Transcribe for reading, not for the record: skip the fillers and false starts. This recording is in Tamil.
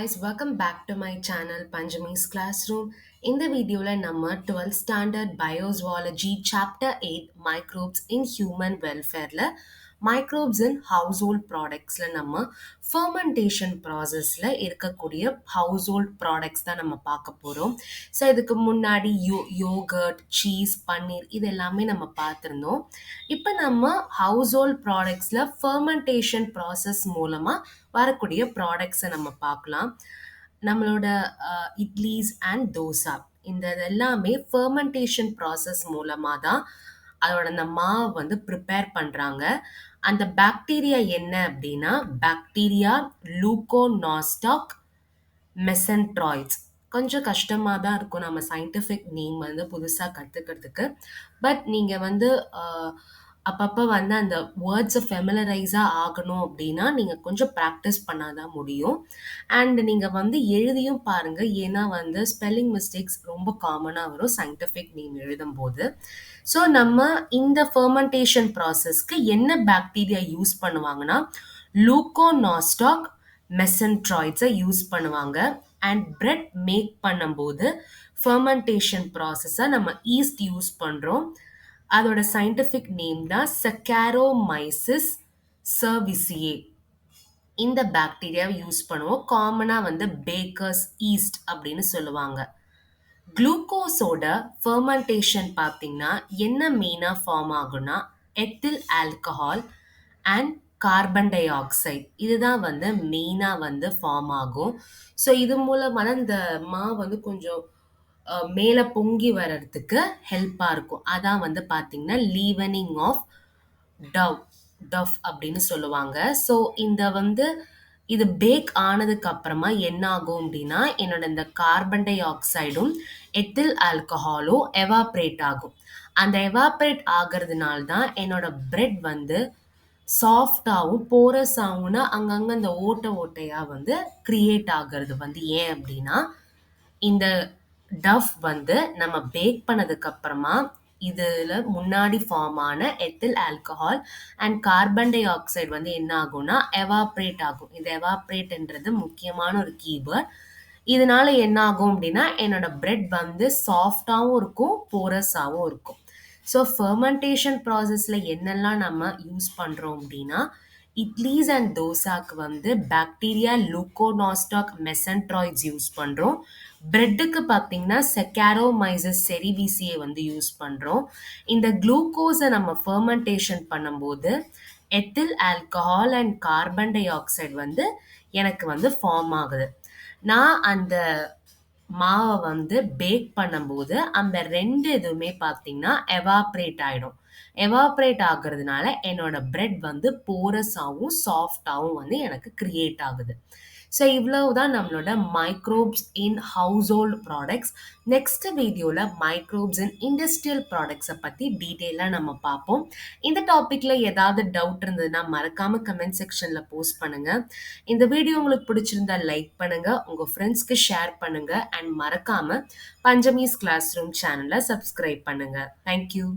guys, welcome back to my channel Panjami's Classroom. இந்த வீடியோல நம்ம 12th standard biozoology chapter 8 microbes in human welfareல microbes in household productsல நம்ம fermentation processல இருக்கக்கூடிய household products தான் நம்ம பார்க்க போறோம். ஸோ இதுக்கு முன்னாடி யோகர்ட், சீஸ், பன்னீர் இது எல்லாமே நம்ம பார்த்துருந்தோம். இப்போ நம்ம household productsல fermentation process மூலமா வரக்கூடிய ப்ராடக்ட்ஸை நம்ம பார்க்கலாம். நம்மளோட இட்லிஸ் அண்ட் தோசா இந்த எல்லாமே ஃபெர்மெண்டேஷன் ப்ராசஸ் மூலமாக தான் அதோட அந்த மாவு வந்து ப்ரிப்பேர் பண்ணுறாங்க. அந்த பாக்டீரியா என்ன அப்படின்னா பாக்டீரியா லூகோனாஸ்டாக் மெசன்ட்ராய்ட்ஸ். கொஞ்சம் கஷ்டமாக தான் இருக்கும் நம்ம சயின்டிஃபிக் நேம் வந்து புதுசாக கற்றுக்கிறதுக்கு. பட் நீங்கள் வந்து அப்பப்போ வந்து அந்த வேர்ட்ஸை ஃபெமிலரைஸாக ஆகணும் அப்படின்னா நீங்கள் கொஞ்சம் ப்ராக்டிஸ் பண்ணால் தான் முடியும். அண்ட் நீங்கள் வந்து எழுதியும் பாருங்கள், ஏன்னா வந்து ஸ்பெல்லிங் மிஸ்டேக்ஸ் ரொம்ப காமனாக வரும் சயின்டிஃபிக் நேம் எழுதும்போது. ஸோ நம்ம இந்த ஃபெர்மெண்டேஷன் ப்ராசஸ்க்கு என்ன பாக்டீரியா யூஸ் பண்ணுவாங்கன்னா லூகோனாஸ்டாக் மெசன்ட்ராய்ட்ஸை யூஸ் பண்ணுவாங்க. அண்ட் பிரெட் மேக் பண்ணும்போது ஃபெர்மெண்டேஷன் ப்ராசஸை நம்ம ஈஸ்ட் யூஸ் பண்ணுறோம். அதோட சயின்டிஃபிக் நேம் தான் சக்காரோமைசிஸ் சர்விசியே. இந்த பாக்டீரியாவை யூஸ் பண்ணுவோம். காமனாக வந்து பேக்கர்ஸ் ஈஸ்ட் அப்படின்னு சொல்லுவாங்க. குளுக்கோஸோட ஃபெர்மெண்டேஷன் பார்த்தீங்கன்னா என்ன மெயினாக ஃபார்ம் ஆகும்னா ethyl alcohol and carbon di oxide இதுதான் வந்து மெயினாக வந்து ஃபார்ம் ஆகும். ஸோ இது மூலமாக தான் இந்த மாவு வந்து கொஞ்சம் மேலே பொங்கி வர்றதுக்கு ஹெல்ப்பாக இருக்கும். அதான் வந்து பார்த்தீங்கன்னா லீவனிங் ஆஃப் டவ் அப்படின்னு சொல்லுவாங்க. ஸோ இந்த வந்து இது பேக் ஆனதுக்கு அப்புறமா என்ன ஆகும் அப்படின்னா என்னோட இந்த கார்பன் டை ஆக்சைடும் எத்தில் ஆல்கஹாலும் எவாப்ரேட் ஆகும். அந்த எவாப்ரேட் ஆகிறதுனால தான் என்னோட பிரெட் வந்து சாஃப்டாகவும் போரஸாகும்னா அங்கங்கே இந்த ஓட்டையாக வந்து கிரியேட் ஆகிறது வந்து ஏன் அப்படின்னா இந்த டவ் வந்து நம்ம பேக் பண்ணதுக்கு அப்புறமா இதில் முன்னாடி ஃபார்ம் ஆன ethyl alcohol and carbon di oxide வந்து என்ன ஆகும்னா எவாப்ரேட் ஆகும். இந்த எவாப்ரேட்ன்றது முக்கியமான ஒரு கீவேர்ட். இதனால என்ன ஆகும் அப்படின்னா என்னோட பிரெட் வந்து சாஃப்டாகவும் இருக்கும், போரஸாகவும் இருக்கும். ஸோ ஃபெர்மெண்டேஷன் ப்ராசஸில் என்னெல்லாம் நம்ம யூஸ் பண்ணுறோம் அப்படின்னா இட்லிஸ் அண்ட் தோசாக்கு வந்து பாக்டீரியா லூகோனாஸ்டாக் மெசன்ட்ராய்ட்ஸ் யூஸ் பண்ணுறோம். பிரெட்டுக்கு பார்த்தீங்கன்னா செக்காரோமைசஸ் செரிவிசியை வந்து யூஸ் பண்ணுறோம். இந்த குளுக்கோஸை நம்ம ஃபெர்மெண்டேஷன் பண்ணும்போது ethyl alcohol and carbon di oxide வந்து எனக்கு வந்து ஃபார்ம் ஆகுது. நான் அந்த மாவை வந்து பேக் பண்ணும்போது அந்த ரெண்டு இதுவுமே பார்த்தீங்கன்னா எவாப்ரேட் ஆகிடும். எவாப்ரேட் ஆகுறதுனால என்னோட பிரெட் வந்து போரஸாகவும் சாஃப்டாகவும் வந்து எனக்கு கிரியேட் ஆகுது. ஸோ இவ்வளவுதான் நம்மளோட மைக்ரோப்ஸ் இன் ஹவுஸ்ஹோல்ட் ப்ராடக்ட்ஸ். நெக்ஸ்ட் வீடியோவில் மைக்ரோப்ஸ் இன் இண்டஸ்ட்ரியல் ப்ராடக்ட்ஸை பற்றி டீட்டெயிலாக நம்ம பார்ப்போம். இந்த டாப்பிக்கில் ஏதாவது டவுட் இருந்ததுன்னா மறக்காமல் கமெண்ட் செக்ஷனில் போஸ்ட் பண்ணுங்கள். இந்த வீடியோ உங்களுக்கு பிடிச்சிருந்தா லைக் பண்ணுங்கள், உங்கள் ஃப்ரெண்ட்ஸ்க்கு ஷேர் பண்ணுங்கள் அண்ட் மறக்காமல் பஞ்சமிஸ் கிளாஸ் ரூம் சேனலை சப்ஸ்கிரைப் பண்ணுங்கள். தேங்க்யூ.